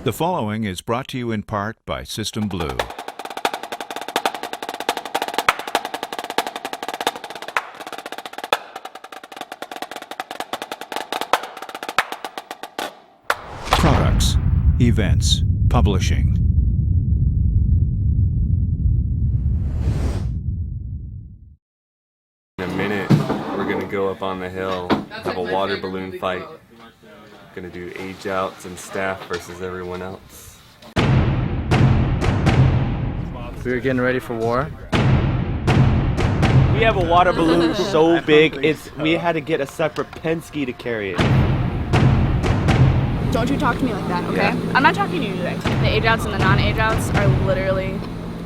The following is brought to you in part by System Blue. Products, events, publishing. In a minute, we're gonna go up on the hill, have a water balloon fight. Gonna do age outs and staff versus everyone else. We were getting ready for war. We have a water balloon so big, we had to get a separate Penske to carry it. Don't you talk to me like that, okay? Yeah. I'm not talking to you today. The age outs and the non-age outs are literally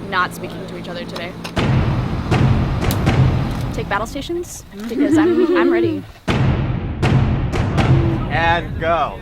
not speaking to each other today. Take battle stations because I'm ready. And go.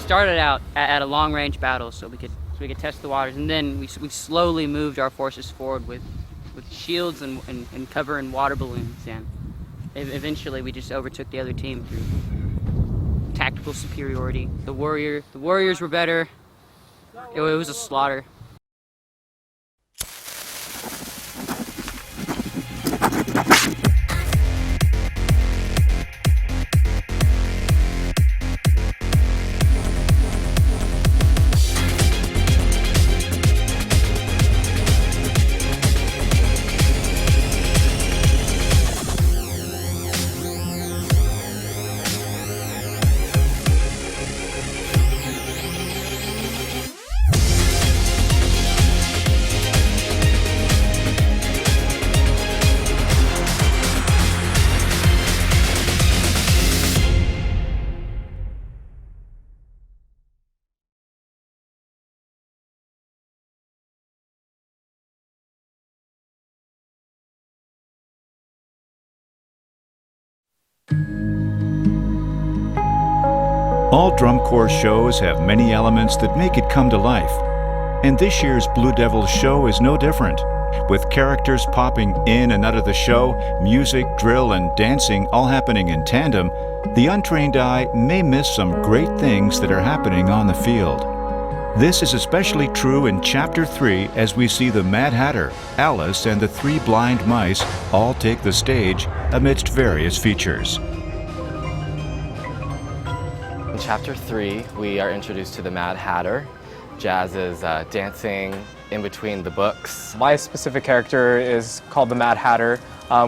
Started out at a long-range battle so we could test the waters, and then we slowly moved our forces forward with shields and cover and water balloons, and eventually we just overtook the other team through tactical superiority. The warriors were better. It was a slaughter. All drum corps shows have many elements that make it come to life. And this year's Blue Devils show is no different. With characters popping in and out of the show, music, drill, and dancing all happening in tandem, the untrained eye may miss some great things that are happening on the field. This is especially true in Chapter 3 as we see the Mad Hatter, Alice, and the three blind mice all take the stage amidst various features. In Chapter 3, we are introduced to the Mad Hatter. Jazz is dancing in between the books. My specific character is called the Mad Hatter,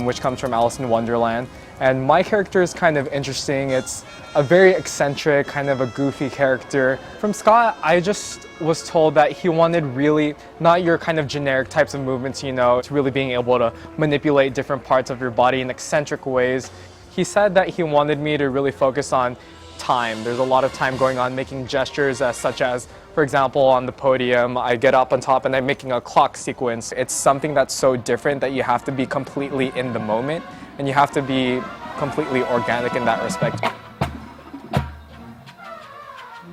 which comes from Alice in Wonderland. And my character is kind of interesting. It's a very eccentric, kind of a goofy character. From Scott, I just was told that he wanted really not your kind of generic types of movements, you know, it's really being able to manipulate different parts of your body in eccentric ways. He said that he wanted me to really focus on time. There's a lot of time going on making gestures such as, for example, on the podium, I get up on top and I'm making a clock sequence. It's something that's so different that you have to be completely in the moment and you have to be completely organic in that respect.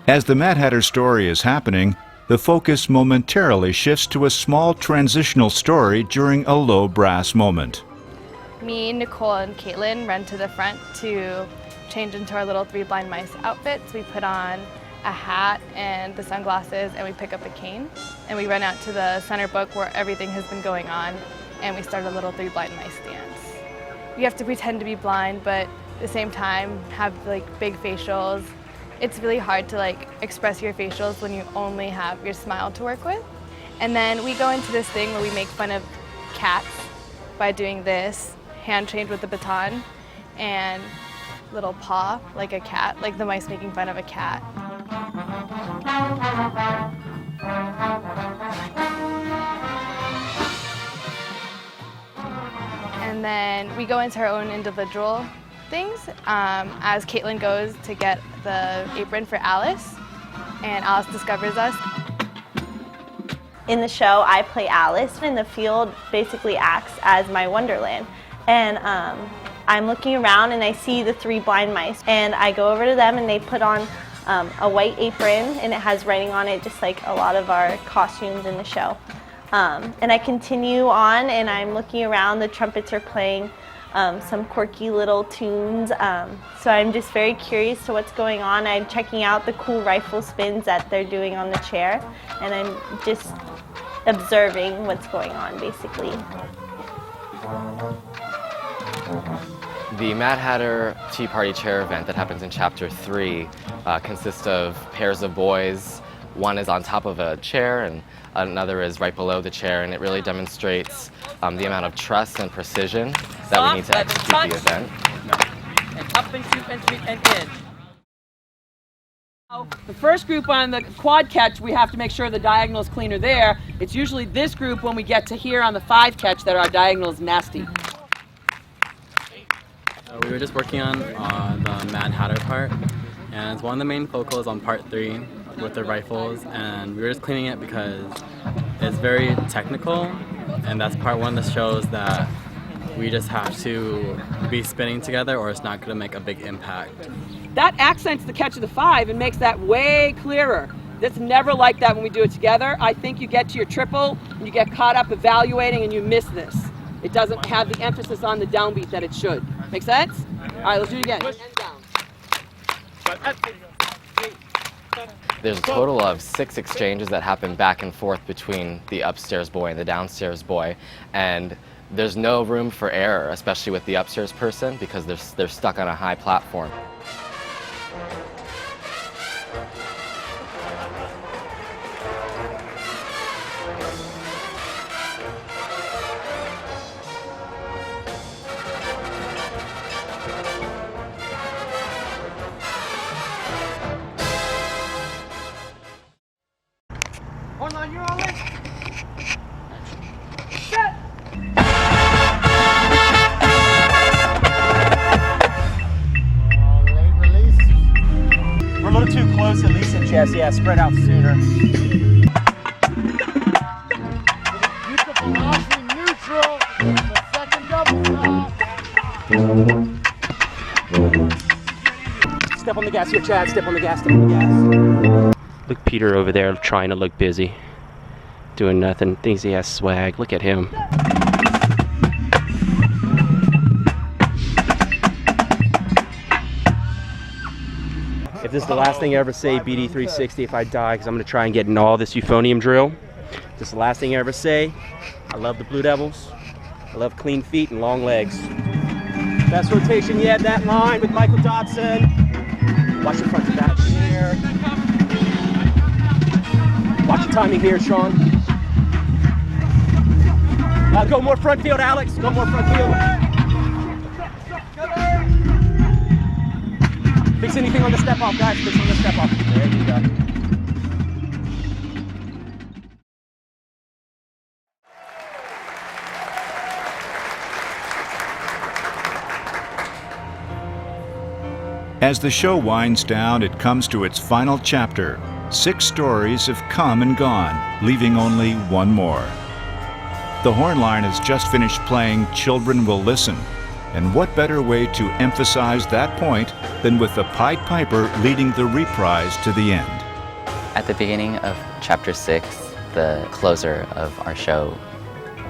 As the Mad Hatter story is happening, the focus momentarily shifts to a small transitional story during a low brass moment. Me, Nicole, and Caitlin run to the front to change into our little three blind mice outfits. We put on a hat and the sunglasses and we pick up a cane and we run out to the center book where everything has been going on and we start a little three blind mice dance. You have to pretend to be blind but at the same time have like big facials. It's really hard to like express your facials when you only have your smile to work with. And then we go into this thing where we make fun of cats by doing this, hand change with the baton and little paw like a cat, like the mice making fun of a cat. And then we go into our own individual things as Caitlin goes to get the apron for Alice, and Alice discovers us. In the show, I play Alice, and the field basically acts as my wonderland. And I'm looking around and I see the 3 blind mice, and I go over to them and they put on a white apron, and it has writing on it just like a lot of our costumes in the show. And I continue on and I'm looking around, the trumpets are playing some quirky little tunes, so I'm just very curious to what's going on. I'm checking out the cool rifle spins that they're doing on the chair, and I'm just observing what's going on basically. The Mad Hatter Tea Party Chair event that happens in Chapter 3 consists of pairs of boys. One is on top of a chair and another is right below the chair, and it really demonstrates the amount of trust and precision that we need to execute the event. And up and shoot and sweep and in. The first group on the quad catch, we have to make sure the diagonal is cleaner there. It's usually this group when we get to here on the 5 catch that our diagonal is nasty. We were just working on the Mad Hatter part, and one of the main focals on part 3 with the rifles, and we were just cleaning it because it's very technical, and that's part 1 that shows that we just have to be spinning together or it's not going to make a big impact. That accents the catch of the 5 and makes that way clearer. It's never like that when we do it together. I think you get to your triple and you get caught up evaluating and you miss this. It doesn't have the emphasis on the downbeat that it should. Make sense? All right, let's do it again. End down. There's a total of 6 exchanges that happen back and forth between the upstairs boy and the downstairs boy, and there's no room for error, especially with the upstairs person, because they're stuck on a high platform. Hornline, you're all in. Set. Late release. We're a little too close, Elise and Jess. Yeah, spread out sooner. Use the velocity neutral. The second double stop. Step on the gas here, Chad. Step on the gas. Step on the gas. Look, Peter over there trying to look busy. Doing nothing. Thinks he has swag. Look at him. If this is the last thing I ever say, BD360, if I die, because I'm going to try and get in all this euphonium drill. If this is the last thing I ever say, I love the Blue Devils. I love clean feet and long legs. Best rotation yet, that line with Michael Dodson. Watch the front of that here. Watch the timing here, Sean. Go more front field, Alex. Go more front field. Fix anything on the step off, guys. Fix on the step off. There you go. As the show winds down, it comes to its final chapter. 6 stories have come and gone, leaving only one more. The horn line has just finished playing Children Will Listen, and what better way to emphasize that point than with the Pied Piper leading the reprise to the end. At the beginning of Chapter 6, the closer of our show,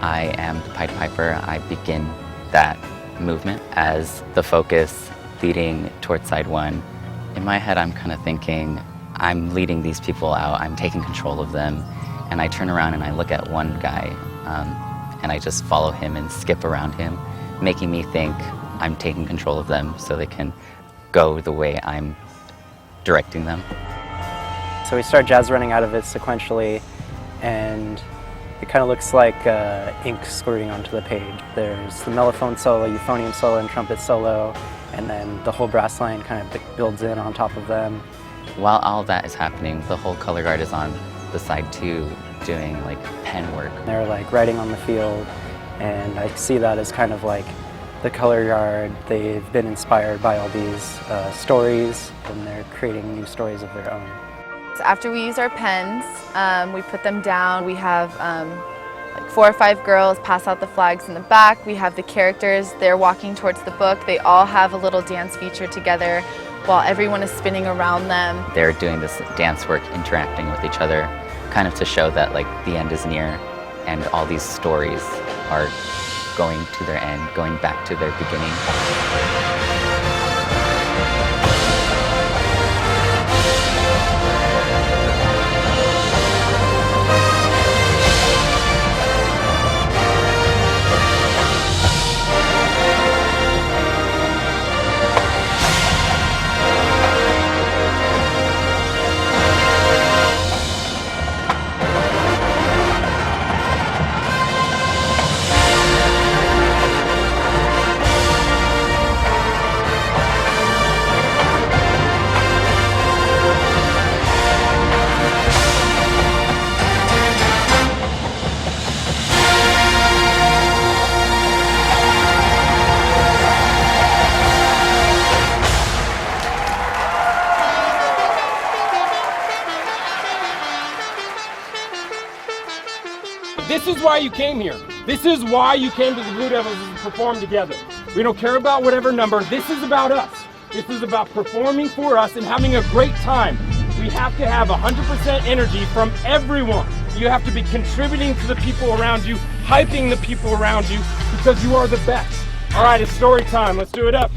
I am the Pied Piper. I begin that movement as the focus leading towards side 1. In my head, I'm kind of thinking, I'm leading these people out, I'm taking control of them, and I turn around and I look at one guy, and I just follow him and skip around him, making me think I'm taking control of them so they can go the way I'm directing them. So we start jazz running out of it sequentially, and it kind of looks like ink squirting onto the page. There's the mellophone solo, euphonium solo, and trumpet solo, and then the whole brass line kind of builds in on top of them. While all that is happening, the whole color guard is on the side 2 doing like pen work. They're like writing on the field, And I see that as kind of like the color yard. They've been inspired by all these stories, and they're creating new stories of their own. So after we use our pens, we put them down. We have like 4 or 5 girls pass out the flags in the back. We have the characters, they're walking towards the book. They all have a little dance feature together while everyone is spinning around them. They're doing this dance work, interacting with each other, kind of to show that like the end is near and all these stories are going to their end, going back to their beginning. This is why you came here. This is why you came to the Blue Devils to perform together. We don't care about whatever number. This is about us. This is about performing for us and having a great time. We have to have 100% energy from everyone. You have to be contributing to the people around you, hyping the people around you, because you are the best. All right, it's story time. Let's do it up.